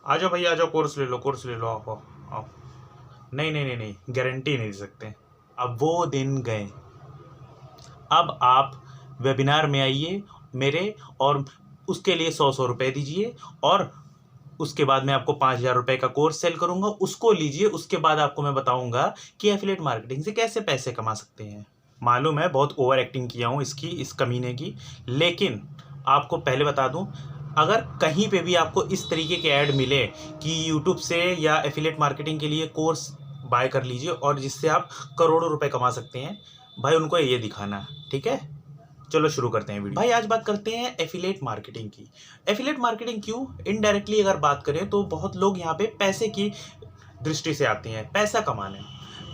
आ जाओ भैया, आ जाओ, कोर्स ले लो, कोर्स ले लो, आओ आओ आओ। नहीं नहीं नहीं नहीं, गारंटी नहीं दे सकते। अब वो दिन गए। अब आप वेबिनार में आइए मेरे, और उसके लिए 100 रुपए दीजिए, और उसके बाद मैं आपको 5,000 रुपए का कोर्स सेल करूंगा, उसको लीजिए। उसके बाद आपको मैं बताऊंगा कि एफिलिएट मार्केटिंग से कैसे पैसे कमा सकते हैं। मालूम है बहुत ओवर एक्टिंग किया हूँ इसकी, इस कमीने की, लेकिन आपको पहले बता दूं, अगर कहीं पे भी आपको इस तरीके के ऐड मिले कि यूट्यूब से या एफिलिएट मार्केटिंग के लिए कोर्स बाय कर लीजिए और जिससे आप करोड़ों रुपए कमा सकते हैं, भाई उनको ये दिखाना, ठीक है। चलो शुरू करते हैं वीडियो। भाई आज बात करते हैं एफिलिएट मार्केटिंग की। एफिलिएट मार्केटिंग क्यों, इनडायरेक्टली अगर बात करें तो बहुत लोग यहाँ पे पैसे की दृष्टि से आते हैं, पैसा कमाने।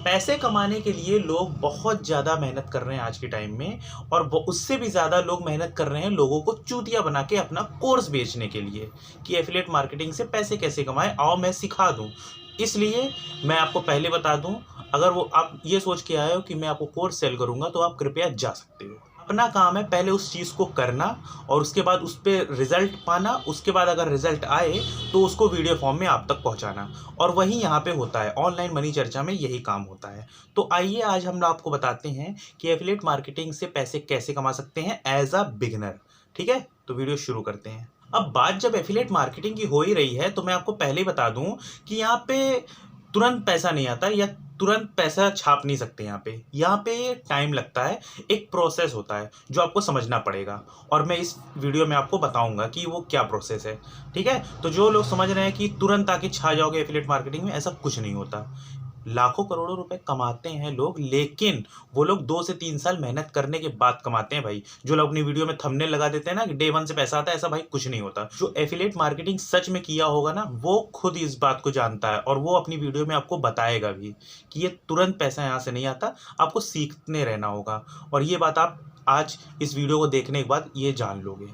पैसे कमाने के लिए लोग बहुत ज़्यादा मेहनत कर रहे हैं आज के टाइम में, और उससे भी ज़्यादा लोग मेहनत कर रहे हैं लोगों को चूतिया बना के अपना कोर्स बेचने के लिए कि एफिलिएट मार्केटिंग से पैसे कैसे कमाएं, आओ मैं सिखा दूं। इसलिए मैं आपको पहले बता दूं, अगर वो आप ये सोच के आए हो कि मैं आपको कोर्स सेल करूंगा तो आप कृपया जा सकते हो। अपना काम है पहले उस चीज़ को करना और उसके बाद उस पर रिजल्ट पाना। उसके बाद अगर रिजल्ट आए तो उसको वीडियो फॉर्म में आप तक पहुंचाना, और वही यहाँ पे होता है। ऑनलाइन मनी चर्चा में यही काम होता है। तो आइए आज हम आपको बताते हैं कि एफिलिएट मार्केटिंग से पैसे कैसे कमा सकते हैं एज अ बिगिनर। ठीक है, तो वीडियो शुरू करते हैं। अब बात जब एफिलिएट मार्केटिंग की हो ही रही है तो मैं आपको पहले ही बता दूं कि यहाँ पे तुरंत पैसा नहीं आता, या तुरंत पैसा छाप नहीं सकते। यहाँ पे टाइम लगता है, एक प्रोसेस होता है जो आपको समझना पड़ेगा, और मैं इस वीडियो में आपको बताऊंगा कि वो क्या प्रोसेस है। ठीक है, तो जो लोग समझ रहे हैं कि तुरंत आके छा जाओगे एफिलिएट मार्केटिंग में, ऐसा कुछ नहीं होता। लाखों करोड़ों रुपए कमाते हैं लोग, लेकिन वो लोग 2 से 3 साल मेहनत करने के बाद कमाते हैं भाई। जो लोग अपनी वीडियो में थंबनेल लगा देते हैं ना कि डे 1 से पैसा आता है, ऐसा भाई कुछ नहीं होता। जो एफिलिएट मार्केटिंग सच में किया होगा ना, वो खुद इस बात को जानता है, और वो अपनी वीडियो में आपको बताएगा भी कि ये तुरंत पैसा यहाँ से नहीं आता, आपको सीखते रहना होगा। और ये बात आप आज इस वीडियो को देखने के बाद ये जान लोगे।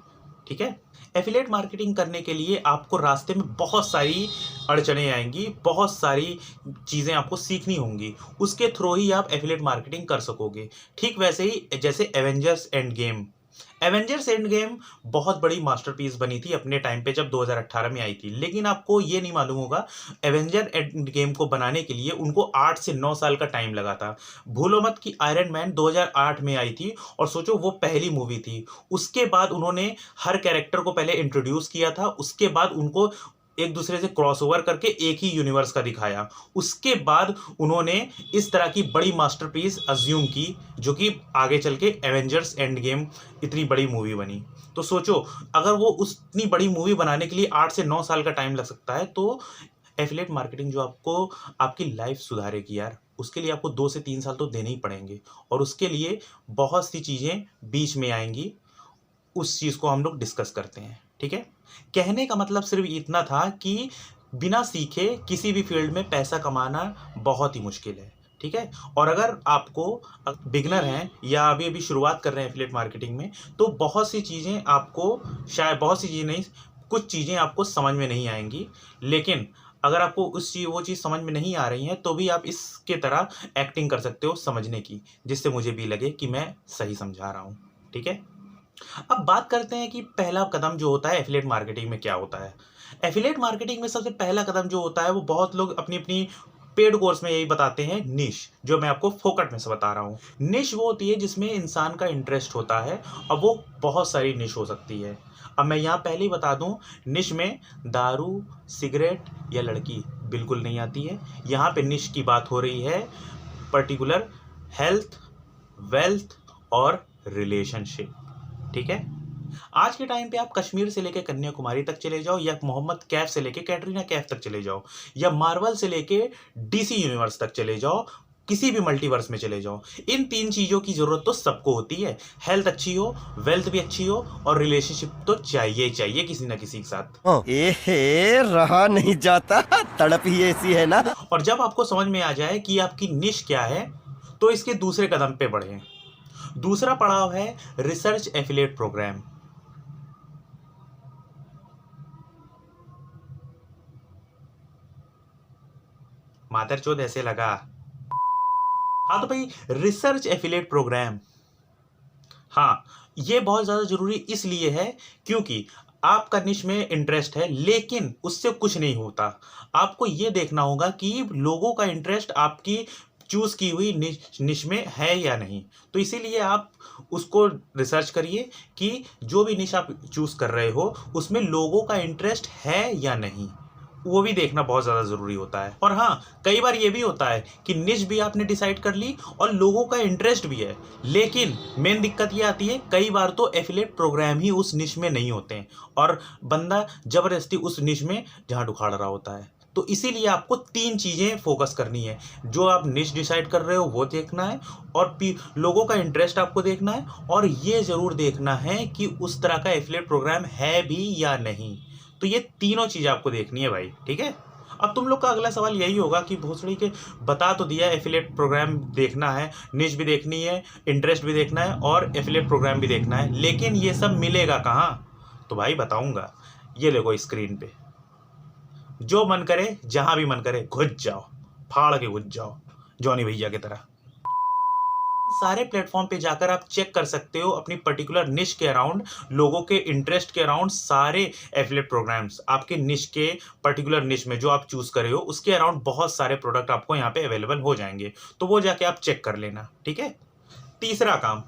ठीक है, एफिलिएट मार्केटिंग करने के लिए आपको रास्ते में बहुत सारी अड़चने आएंगी, बहुत सारी चीज़ें आपको सीखनी होंगी, उसके थ्रू ही आप एफिलिएट मार्केटिंग कर सकोगे। ठीक वैसे ही जैसे Avengers end game. Avengers end game बहुत बड़ी मास्टरपीस बनी थी अपने टाइम पे जब 2018 में आई थी, लेकिन आपको ये नहीं मालूम होगा एवेंजर एंड गेम को बनाने के लिए उनको 8 से 9 साल का टाइम लगा था। भूलो मत कि आयरन मैन 2008 में आई थी, और सोचो वो पहली मूवी थी। उसके बाद उन्होंने हर कैरेक्टर को पहले इंट्रोड्यूस किया था, उसके बाद उनको एक दूसरे से क्रॉसओवर करके एक ही यूनिवर्स का दिखाया। उसके बाद उन्होंने इस तरह की बड़ी मास्टरपीस अज्यूम की, जो कि आगे चल के एवेंजर्स एंड गेम इतनी बड़ी मूवी बनी। तो सोचो, अगर वो उतनी बड़ी मूवी बनाने के लिए 8 से 9 साल का टाइम लग सकता है, तो एफिलिएट मार्केटिंग जो आपको आपकी लाइफ सुधारेगी यार, उसके लिए आपको 2 से 3 साल तो देने ही पड़ेंगे, और उसके लिए बहुत सी चीज़ें बीच में आएंगी। उस चीज़ को हम लोग डिस्कस करते हैं। ठीक है, कहने का मतलब सिर्फ इतना था कि बिना सीखे किसी भी फील्ड में पैसा कमाना बहुत ही मुश्किल है। ठीक है, और अगर आपको बिगनर हैं या अभी अभी शुरुआत कर रहे हैं एफिलिएट मार्केटिंग में, तो बहुत सी चीज़ें आपको, शायद बहुत सी चीज़ें नहीं, कुछ चीज़ें आपको समझ में नहीं आएंगी। लेकिन अगर आपको वो चीज़ समझ में नहीं आ रही है तो भी आप इसके तरह एक्टिंग कर सकते हो समझने की, जिससे मुझे भी लगे कि मैं सही समझा रहा हूँ। ठीक है, अब बात करते हैं कि पहला कदम जो होता है एफिलिएट मार्केटिंग में क्या होता है। एफिलिएट मार्केटिंग में सबसे पहला कदम जो होता है, वो बहुत लोग अपनी अपनी पेड कोर्स में यही बताते हैं, निश, जो मैं आपको फोकट में से बता रहा हूँ। निश वो होती है जिसमें इंसान का इंटरेस्ट होता है, अब वो बहुत सारी निश हो सकती है। अब मैं यहाँ पहले ही बता दूं, निश में दारू, सिगरेट या लड़की बिल्कुल नहीं आती है। यहाँ पे निश की बात हो रही है पर्टिकुलर हेल्थ, वेल्थ और रिलेशनशिप। ठीक है, आज के टाइम पे आप कश्मीर से लेके कन्याकुमारी तक चले जाओ, या मोहम्मद कैफ से लेके कैटरीना कैफ तक चले जाओ, या मार्वल से लेके डीसी यूनिवर्स तक चले जाओ, किसी भी मल्टीवर्स में चले जाओ, इन 3 चीज़ों की ज़रूरत तो सबको होती है। हेल्थ अच्छी हो, वेल्थ भी अच्छी हो, और रिलेशनशिप तो चाहिए ही चाहिए किसी ना किसी के साथ। एहे, रहा नहीं जाता, तड़प ही ऐसी है ना। और जब आपको समझ में आ जाए कि आपकी निश क्या है, तो इसके दूसरे कदम पे बढ़ें। दूसरा पड़ाव है रिसर्च एफिलिएट प्रोग्राम। मादरचोद ऐसे लगा। हाँ तो भाई, रिसर्च एफिलिएट प्रोग्राम, हाँ ये बहुत ज़्यादा ज़रूरी इसलिए है क्योंकि आपका निश में इंटरेस्ट है लेकिन उससे कुछ नहीं होता, आपको ये देखना होगा कि लोगों का इंटरेस्ट आपकी चूज़ की हुई निश में है या नहीं। तो इसीलिए आप उसको रिसर्च करिए कि जो भी निश आप चूज़ कर रहे हो उसमें लोगों का इंटरेस्ट है या नहीं, वो भी देखना बहुत ज़्यादा ज़रूरी होता है। और हाँ, कई बार ये भी होता है कि निश भी आपने डिसाइड कर ली और लोगों का इंटरेस्ट भी है, लेकिन मेन दिक्कत ये आती है कई बार तो एफिलिएट प्रोग्राम ही उस निश में नहीं होते हैं और बंदा ज़बरदस्ती उस निश में झाड़ उखाड़ रहा होता है। तो इसीलिए आपको 3 चीज़ें फोकस करनी है, जो आप निश डिसाइड कर रहे हो वो देखना है, और लोगों का इंटरेस्ट आपको देखना है, और ये ज़रूर देखना है कि उस तरह का एफिलिएट प्रोग्राम है भी या नहीं। तो ये तीनों चीज़ आपको देखनी है भाई, ठीक है। अब तुम लोग का अगला सवाल यही होगा कि भोसड़ी के बता तो दिया एफिलिएट प्रोग्राम देखना है, निश भी देखनी है, इंटरेस्ट भी देखना है और एफिलिएट प्रोग्राम भी देखना है, लेकिन ये सब मिलेगा कहाँ? तो भाई बताऊंगा, ये देखो स्क्रीन पे, जो मन करे जहां भी मन करे घुस जाओ, फाड़ के घुस जाओ जॉनी भैया की तरह। सारे प्लेटफॉर्म पे जाकर आप चेक कर सकते हो अपनी पर्टिकुलर निश के अराउंड, लोगों के इंटरेस्ट के अराउंड सारे एफिलिएट प्रोग्राम्स आपके निश के पर्टिकुलर निश में जो आप चूज करे हो उसके अराउंड बहुत सारे प्रोडक्ट आपको यहाँ पे अवेलेबल हो जाएंगे, तो वो जाके आप चेक कर लेना, ठीक है। तीसरा काम,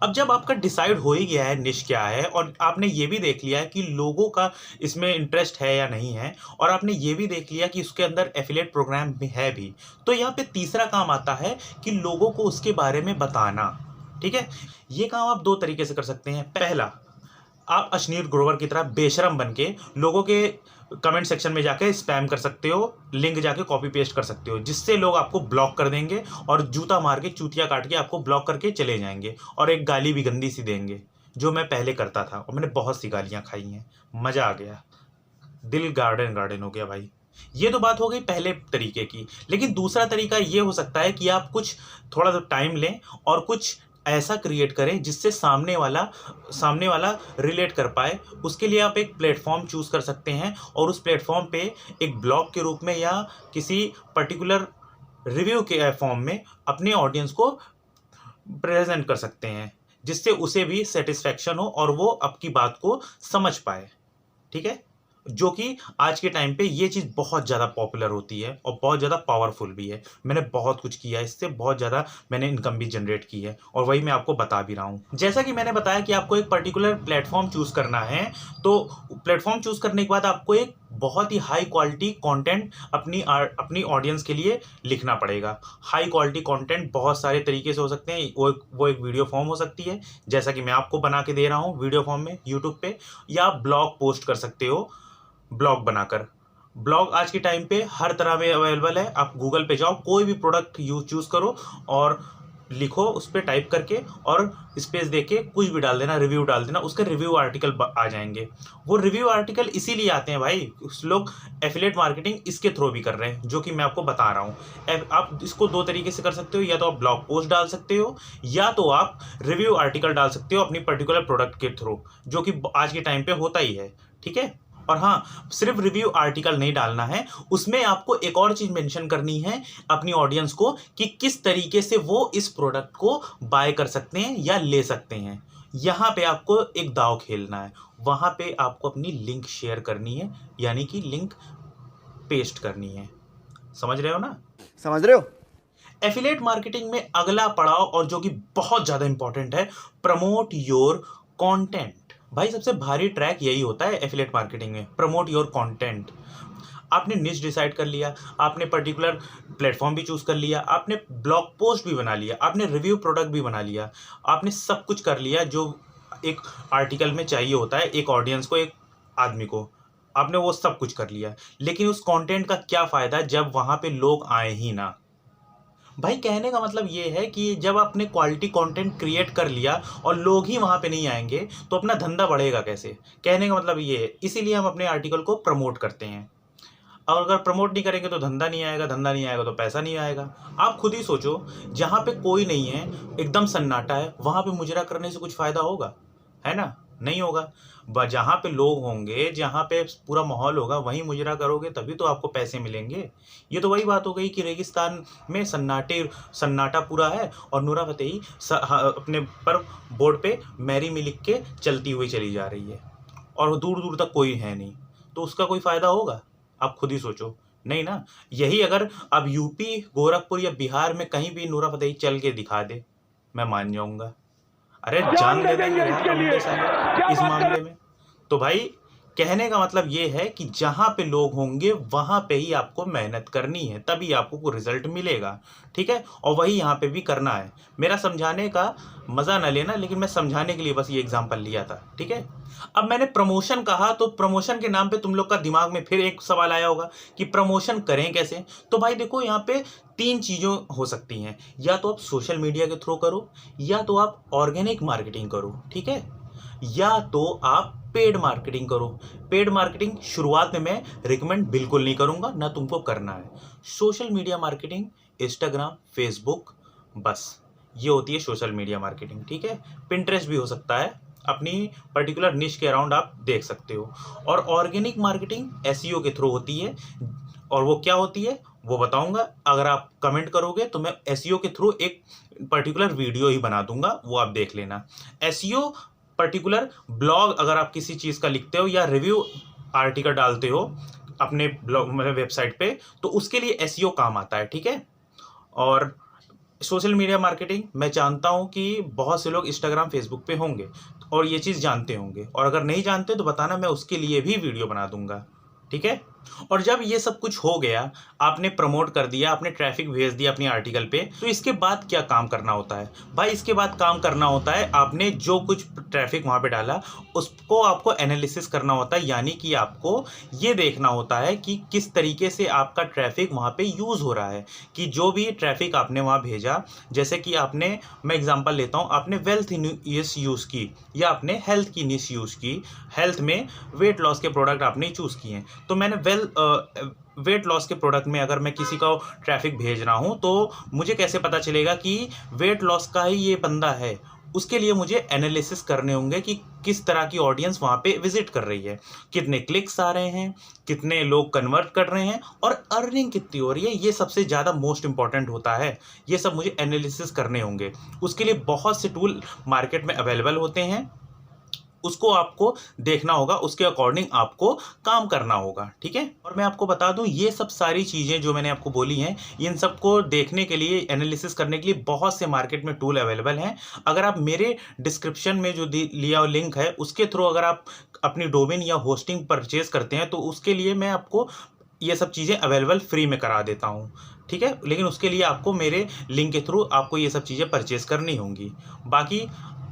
अब जब आपका डिसाइड हो ही गया है निश क्या है और आपने ये भी देख लिया है कि लोगों का इसमें इंटरेस्ट है या नहीं है, और आपने ये भी देख लिया कि उसके अंदर एफिलिएट प्रोग्राम भी है भी, तो यहाँ पे तीसरा काम आता है कि लोगों को उसके बारे में बताना, ठीक है। ये काम आप 2 तरीके से कर सकते हैं। पहला, आप अश्नीर ग्रोवर की तरह बेशरम बन के लोगों के कमेंट सेक्शन में जाके स्पैम कर सकते हो, लिंक जाके कॉपी पेस्ट कर सकते हो, जिससे लोग आपको ब्लॉक कर देंगे और जूता मार के चूतिया काट के आपको ब्लॉक करके चले जाएंगे, और एक गाली भी गंदी सी देंगे, जो मैं पहले करता था और मैंने बहुत सी गालियाँ खाई हैं, मज़ा आ गया, दिल गार्डन गार्डन हो गया भाई। ये तो बात हो गई पहले तरीके की, लेकिन दूसरा तरीका ये हो सकता है कि आप कुछ थोड़ा सा टाइम लें और कुछ ऐसा क्रिएट करें जिससे सामने वाला रिलेट कर पाए। उसके लिए आप एक प्लेटफॉर्म चूज़ कर सकते हैं और उस प्लेटफॉर्म पे एक ब्लॉग के रूप में या किसी पर्टिकुलर रिव्यू के फॉर्म में अपने ऑडियंस को प्रेजेंट कर सकते हैं, जिससे उसे भी सेटिस्फैक्शन हो और वो आपकी बात को समझ पाए, ठीक है। जो कि आज के टाइम पे ये चीज़ बहुत ज़्यादा पॉपुलर होती है और बहुत ज़्यादा पावरफुल भी है। मैंने बहुत कुछ किया है इससे, बहुत ज़्यादा मैंने इनकम भी जनरेट की है और वही मैं आपको बता भी रहा हूँ। जैसा कि मैंने बताया कि आपको एक पर्टिकुलर प्लेटफॉर्म चूज़ करना है, तो प्लेटफॉर्म चूज़ करने के बाद आपको एक बहुत ही हाई क्वालिटी कंटेंट अपनी ऑडियंस के लिए लिखना पड़ेगा। हाई क्वालिटी कंटेंट बहुत सारे तरीके से हो सकते हैं, वो एक वीडियो फॉर्म हो सकती है, जैसा कि मैं आपको बना के दे रहा हूँ वीडियो फॉर्म में यूट्यूब पे, या आप ब्लॉग पोस्ट कर सकते हो ब्लॉग बनाकर। ब्लॉग आज के टाइम पे हर तरह में अवेलेबल है। आप गूगल पे जाओ, कोई भी प्रोडक्ट चूज़ करो और लिखो, उस पर टाइप करके और स्पेस देके कुछ भी डाल देना, रिव्यू डाल देना, उसके रिव्यू आर्टिकल आ जाएंगे। वो रिव्यू आर्टिकल इसीलिए आते हैं भाई, उस लोग एफिलिएट मार्केटिंग इसके थ्रू भी कर रहे हैं, जो कि मैं आपको बता रहा हूँ। आप इसको 2 तरीके से कर सकते हो, या तो आप ब्लॉग पोस्ट डाल सकते हो या तो आप रिव्यू आर्टिकल डाल सकते हो अपनी पर्टिकुलर प्रोडक्ट के थ्रू, जो कि आज के टाइम पे होता ही है, ठीक है। और हाँ, सिर्फ रिव्यू आर्टिकल नहीं डालना है, उसमें आपको एक और चीज़ मेंशन करनी है अपनी ऑडियंस को कि किस तरीके से वो इस प्रोडक्ट को बाय कर सकते हैं या ले सकते हैं। यहाँ पे आपको एक दाव खेलना है, वहाँ पे आपको अपनी लिंक शेयर करनी है, यानी कि लिंक पेस्ट करनी है। समझ रहे हो ना? समझ रहे हो? एफिलिएट मार्केटिंग में अगला पड़ाव, और जो कि बहुत ज़्यादा इंपॉर्टेंट है, प्रमोट योर कंटेंट। भाई सबसे भारी ट्रैक यही होता है एफिलिएट मार्केटिंग में, प्रमोट योर कंटेंट। आपने निश डिसाइड कर लिया, आपने पर्टिकुलर प्लेटफॉर्म भी चूज़ कर लिया, आपने ब्लॉग पोस्ट भी बना लिया, आपने रिव्यू प्रोडक्ट भी बना लिया, आपने सब कुछ कर लिया जो एक आर्टिकल में चाहिए होता है एक ऑडियंस को, एक आदमी को। आपने वो सब कुछ कर लिया, लेकिन उस कंटेंट का क्या फ़ायदा जब वहाँ पे लोग आए ही ना। भाई कहने का मतलब ये है कि जब आपने क्वालिटी कंटेंट क्रिएट कर लिया और लोग ही वहाँ पे नहीं आएंगे तो अपना धंधा बढ़ेगा कैसे? कहने का मतलब ये है, इसीलिए हम अपने आर्टिकल को प्रमोट करते हैं। और अगर प्रमोट नहीं करेंगे तो धंधा नहीं आएगा, धंधा नहीं आएगा तो पैसा नहीं आएगा। आप खुद ही सोचो, जहाँ पे कोई नहीं है, एकदम सन्नाटा है, वहाँ पे मुजरा करने से कुछ फ़ायदा होगा? है ना? नहीं होगा। जहाँ पे लोग होंगे, जहाँ पे पूरा माहौल होगा, वहीं मुजरा करोगे तभी तो आपको पैसे मिलेंगे। ये तो वही बात हो गई कि रेगिस्तान में सन्नाटा पूरा है और नूरा फतेही अपने पर बोर्ड पे मैरी में लिख के चलती हुई चली जा रही है। और दूर दूर तक कोई है नहीं, तो उसका कोई फ़ायदा होगा? आप खुद ही सोचो, नहीं ना। यही अगर अब यूपी, गोरखपुर या बिहार में कहीं भी नूरा फतेही चल के दिखा दे, मैं मान जाऊंगा। अरे जान दे देंगे यार लौंडे साले इस मामले में। तो भाई कहने का मतलब ये है कि जहाँ पे लोग होंगे वहाँ पे ही आपको मेहनत करनी है, तभी आपको कोई रिजल्ट मिलेगा, ठीक है। और वही यहाँ पे भी करना है। मेरा समझाने का मज़ा ना लेना, लेकिन मैं समझाने के लिए बस ये एग्जांपल लिया था, ठीक है। अब मैंने प्रमोशन कहा तो प्रमोशन के नाम पे तुम लोग का दिमाग में फिर एक सवाल आया होगा कि प्रमोशन करें कैसे। तो भाई देखो, यहाँ पे 3 चीज़ों हो सकती हैं। या तो आप सोशल मीडिया के थ्रू करो, या तो आप ऑर्गेनिक मार्केटिंग करो, ठीक है, या तो आप पेड मार्केटिंग करो। पेड मार्केटिंग शुरुआत में मैं रिकमेंड बिल्कुल नहीं करूंगा, ना तुमको करना है। Social media marketing, Instagram, Facebook, बस ये होती है सोशल मीडिया मार्केटिंग, ठीक है। पिंटरेस्ट भी हो सकता है, अपनी पर्टिकुलर निश के अराउंड आप देख सकते हो। और ऑर्गेनिक मार्केटिंग एसईओ के थ्रू होती है, और वो क्या होती है वो बताऊंगा। अगर आप कमेंट करोगे तो मैं एसईओ के थ्रू एक पर्टिकुलर वीडियो ही बना दूंगा, वो आप देख लेना। एसईओ पर्टिकुलर ब्लॉग अगर आप किसी चीज़ का लिखते हो या रिव्यू आर्टिकल डालते हो अपने ब्लॉग मतलब वेबसाइट पे, तो उसके लिए एसईओ काम आता है, ठीक है। और सोशल मीडिया मार्केटिंग मैं जानता हूँ कि बहुत से लोग इंस्टाग्राम, फेसबुक पे होंगे और ये चीज़ जानते होंगे, और अगर नहीं जानते तो बताना, मैं उसके लिए भी वीडियो बना दूंगा, ठीक है। और जब ये सब कुछ हो गया, आपने प्रमोट कर दिया, आपने ट्रैफिक भेज दिया अपनी आर्टिकल पे, तो इसके बाद क्या काम करना होता है भाई? इसके बाद काम करना होता है, आपने जो कुछ ट्रैफिक वहाँ पे डाला उसको आपको एनालिसिस करना होता है। यानी कि आपको ये देखना होता है कि किस तरीके से आपका ट्रैफिक वहाँ पे यूज़ हो रहा है, कि जो भी ट्रैफिक आपने वहाँ भेजा, जैसे कि आपने, मैं एग्जांपल लेता हूँ, आपने वेल्थ निश यूज़ की या आपने हेल्थ की निश यूज़ की, हेल्थ में वेट लॉस के प्रोडक्ट आपने चूज़ किए हैं, तो मैंने वेट लॉस के प्रोडक्ट में अगर मैं किसी को ट्रैफिक भेज रहा हूं, तो मुझे कैसे पता चलेगा कि वेट लॉस का ही ये बंदा है? उसके लिए मुझे एनालिसिस करने होंगे कि किस तरह की ऑडियंस वहाँ पे विजिट कर रही है, कितने क्लिक्स आ रहे हैं, कितने लोग कन्वर्ट कर रहे हैं, और अर्निंग कितनी हो रही है। ये सबसे ज़्यादा मोस्ट इंपॉर्टेंट होता है। ये सब मुझे एनालिसिस करने होंगे। उसके लिए बहुत से टूल मार्केट में अवेलेबल होते हैं, उसको आपको देखना होगा, उसके अकॉर्डिंग आपको काम करना होगा, ठीक है। और मैं आपको बता दूं, ये सब सारी चीज़ें जो मैंने आपको बोली हैं, इन सबको देखने के लिए, एनालिसिस करने के लिए बहुत से मार्केट में टूल अवेलेबल हैं। अगर आप मेरे डिस्क्रिप्शन में जो लिया लिंक है उसके थ्रू अगर आप अपनी डोमेन या होस्टिंग परचेज करते हैं, तो उसके लिए मैं आपको ये सब चीज़ें अवेलेबल फ्री में करा देता हूँ, ठीक है। लेकिन उसके लिए आपको मेरे लिंक के थ्रू आपको ये सब चीज़ें परचेज करनी होंगी। बाकी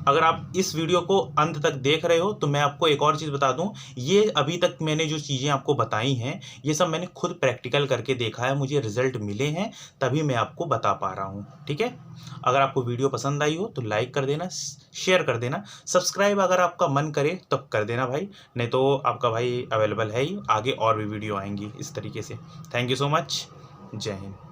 अगर आप इस वीडियो को अंत तक देख रहे हो तो मैं आपको एक और चीज़ बता दूं, ये अभी तक मैंने जो चीज़ें आपको बताई हैं, ये सब मैंने खुद प्रैक्टिकल करके देखा है, मुझे रिजल्ट मिले हैं, तभी मैं आपको बता पा रहा हूं, ठीक है। अगर आपको वीडियो पसंद आई हो तो लाइक कर देना, शेयर कर देना, सब्सक्राइब अगर आपका मन करे तब कर देना भाई, नहीं तो आपका भाई अवेलेबल है ही, आगे और भी वीडियो आएंगी इस तरीके से। थैंक यू सो मच, जय हिंद।